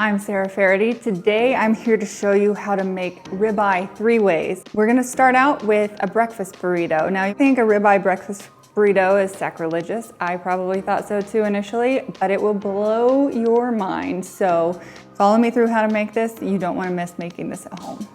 I'm Sarah Faraday. Today I'm here to show you how to make ribeye 3 ways. We're gonna start out with a breakfast burrito. Now you think a ribeye breakfast burrito is sacrilegious. I probably thought so too initially, but it will blow your mind. So follow me through how to make this. You don't wanna miss making this at home.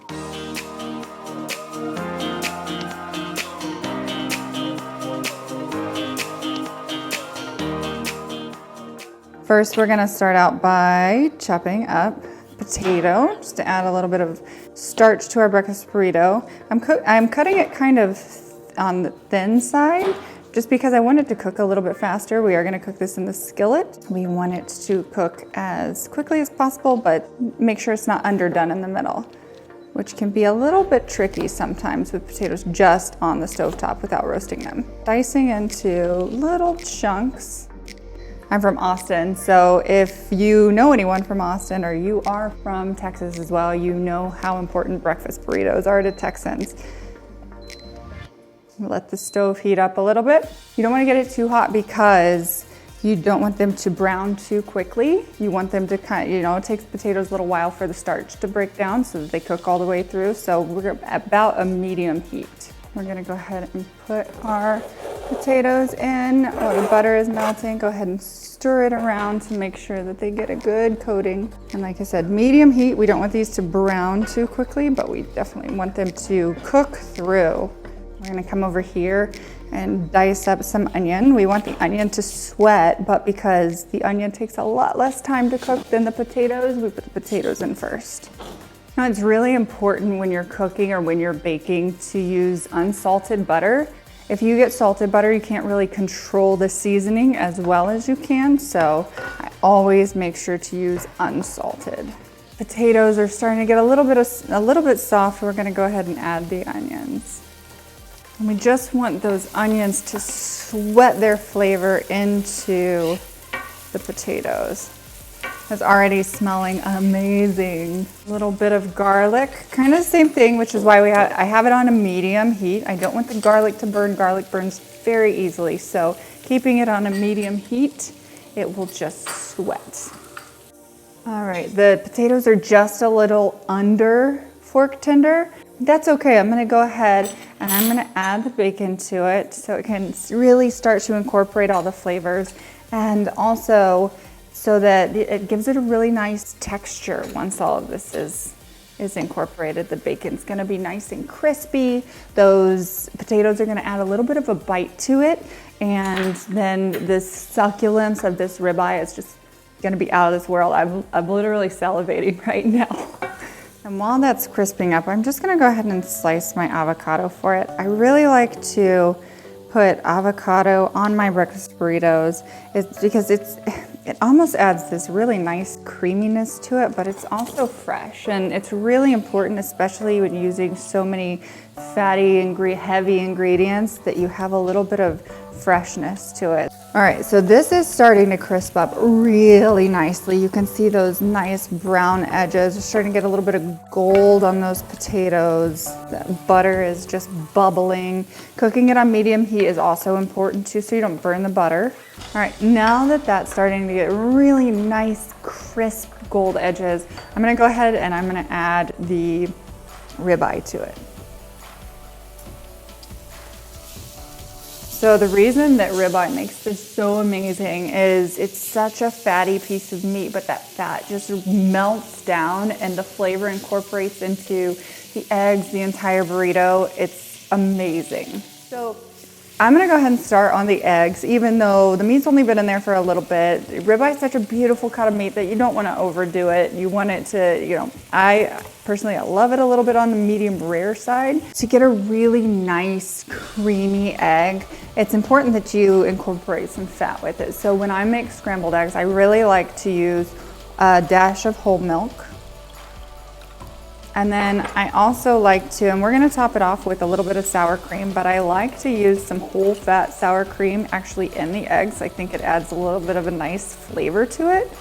First, we're gonna start out by chopping up potato, just to add a little bit of starch to our breakfast burrito. I'm cutting it kind of on the thin side, just because I want it to cook a little bit faster. We are gonna cook this in the skillet. We want it to cook as quickly as possible, but make sure it's not underdone in the middle, which can be a little bit tricky sometimes with potatoes just on the stovetop without roasting them. Dicing into little chunks. I'm from Austin, so if you know anyone from Austin or you are from Texas as well, you know how important breakfast burritos are to Texans. Let the stove heat up a little bit. You don't want to get it too hot because you don't want them to brown too quickly. You want them to it takes potatoes a little while for the starch to break down so that they cook all the way through. So we're about a medium heat. We're gonna go ahead and put our potatoes in. While the butter is melting, go ahead and stir it around to make sure that they get a good coating. And like I said, medium heat. We don't want these to brown too quickly, but we definitely want them to cook through. We're gonna come over here and dice up some onion. We want the onion to sweat, but because the onion takes a lot less time to cook than the potatoes, we put the potatoes in first. Now, it's really important when you're cooking or when you're baking to use unsalted butter. If you get salted butter, you can't really control the seasoning as well as you can, so I always make sure to use unsalted. Potatoes are starting to get a little bit soft. We're gonna go ahead and add the onions. And we just want those onions to sweat their flavor into the potatoes. It's already smelling amazing. A little bit of garlic, kind of the same thing, which is why I have it on a medium heat. I don't want the garlic to burn. Garlic burns very easily, so keeping it on a medium heat, it will just sweat. All right, the potatoes are just a little under fork tender. That's okay. I'm gonna go ahead and I'm gonna add the bacon to it so it can really start to incorporate all the flavors, and also so that it gives it a really nice texture once all of this is incorporated. The bacon's gonna be nice and crispy. Those potatoes are gonna add a little bit of a bite to it, and then the succulence of this ribeye is just gonna be out of this world. I'm literally salivating right now. And while that's crisping up, I'm just gonna go ahead and slice my avocado for it. I really like to put avocado on my breakfast burritos. It's because it almost adds this really nice creaminess to it, but it's also fresh. And it's really important, especially when using so many fatty and heavy ingredients, that you have a little bit of freshness to it. All right, so this is starting to crisp up really nicely. You can see those nice brown edges. We're starting to get a little bit of gold on those potatoes. That butter is just bubbling. Cooking it on medium heat is also important too, so you don't burn the butter. All right, now that that's starting to get really nice, crisp gold edges, I'm gonna go ahead and I'm gonna add the ribeye to it. So the reason that ribeye makes this so amazing is it's such a fatty piece of meat, but that fat just melts down and the flavor incorporates into the eggs, the entire burrito. It's amazing. So I'm gonna go ahead and start on the eggs, even though the meat's only been in there for a little bit. Ribeye is such a beautiful cut of meat that you don't wanna overdo it. You want it to, I love it a little bit on the medium rare side. To get a really nice, creamy egg, it's important that you incorporate some fat with it. So when I make scrambled eggs, I really like to use a dash of whole milk. And then I also like to, and we're gonna top it off with a little bit of sour cream, but I like to use some whole fat sour cream actually in the eggs. I think it adds a little bit of a nice flavor to it.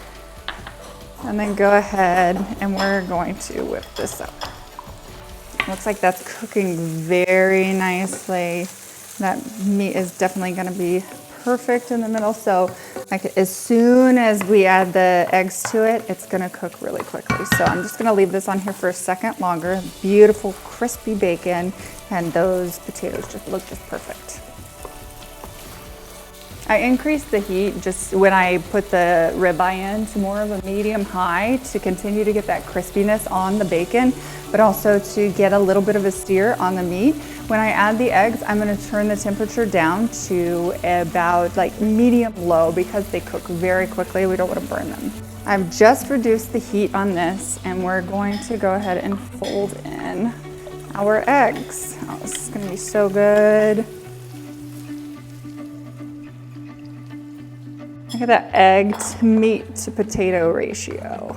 And then go ahead and we're going to whip this up. Looks like that's cooking very nicely. That meat is definitely gonna be perfect in the middle. So like as soon as we add the eggs to it, it's gonna cook really quickly. So I'm just gonna leave this on here for a second longer. Beautiful crispy bacon, and those potatoes just look just perfect. I increased the heat just when I put the ribeye in to more of a medium high to continue to get that crispiness on the bacon, but also to get a little bit of a sear on the meat. When I add the eggs, I'm gonna turn the temperature down to about like medium low because they cook very quickly. We don't wanna burn them. I've just reduced the heat on this, and we're going to go ahead and fold in our eggs. Oh, this is gonna be so good. Look at that egg to meat to potato ratio.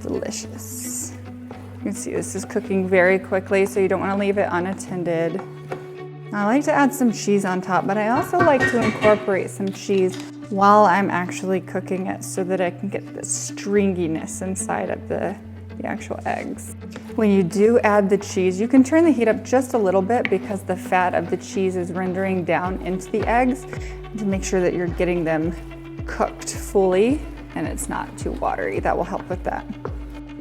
Delicious. You can see this is cooking very quickly, so you don't want to leave it unattended. I like to add some cheese on top, but I also like to incorporate some cheese while I'm actually cooking it so that I can get the stringiness inside of the actual eggs. When you do add the cheese, you can turn the heat up just a little bit because the fat of the cheese is rendering down into the eggs to make sure that you're getting them cooked fully and it's not too watery. That will help with that.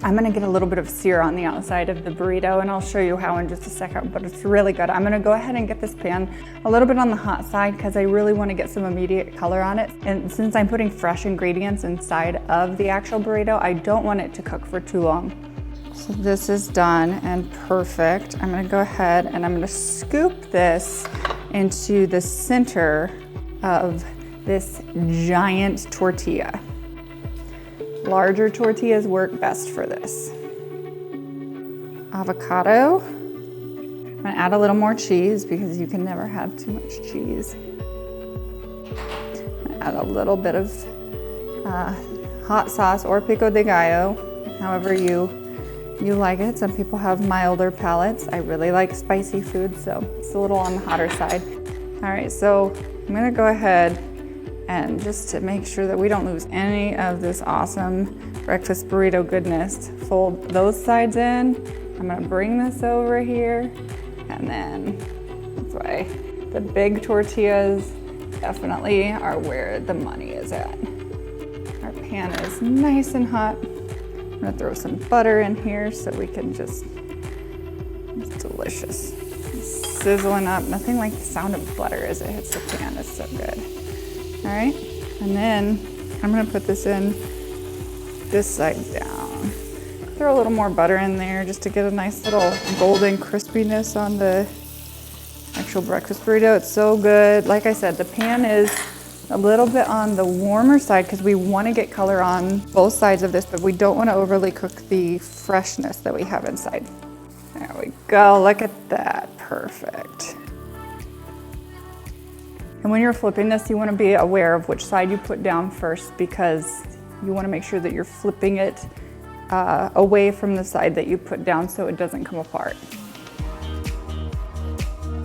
I'm gonna get a little bit of sear on the outside of the burrito, and I'll show you how in just a second, but it's really good. I'm gonna go ahead and get this pan a little bit on the hot side because I really wanna get some immediate color on it. And since I'm putting fresh ingredients inside of the actual burrito, I don't want it to cook for too long. So this is done and perfect. I'm gonna go ahead and I'm gonna scoop this into the center of this giant tortilla. Larger tortillas work best for this. Avocado. I'm gonna add a little more cheese because you can never have too much cheese. Add a little bit of hot sauce or pico de gallo, however you like it. Some people have milder palates. I really like spicy food, so it's a little on the hotter side. All right, so I'm gonna go ahead and just to make sure that we don't lose any of this awesome breakfast burrito goodness, fold those sides in. I'm gonna bring this over here, and then that's why the big tortillas definitely are where the money is at. Our pan is nice and hot. I'm gonna throw some butter in here so we can just, it's delicious. It's sizzling up, nothing like the sound of butter as it hits the pan, it's so good. All right, and then I'm gonna put this in this side down. Throw a little more butter in there just to get a nice little golden crispiness on the actual breakfast burrito. It's so good. Like I said, the pan is a little bit on the warmer side because we wanna get color on both sides of this, but we don't wanna overly cook the freshness that we have inside. There we go, look at that, perfect. And when you're flipping this, you want to be aware of which side you put down first because you want to make sure that you're flipping it away from the side that you put down so it doesn't come apart.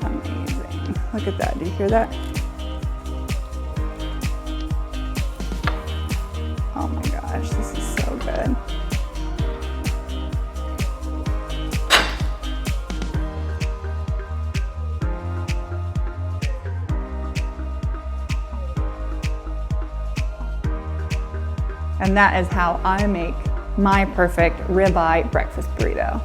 Amazing. Look at that. Do you hear that? Oh my gosh, this is so good. And that is how I make my perfect ribeye breakfast burrito.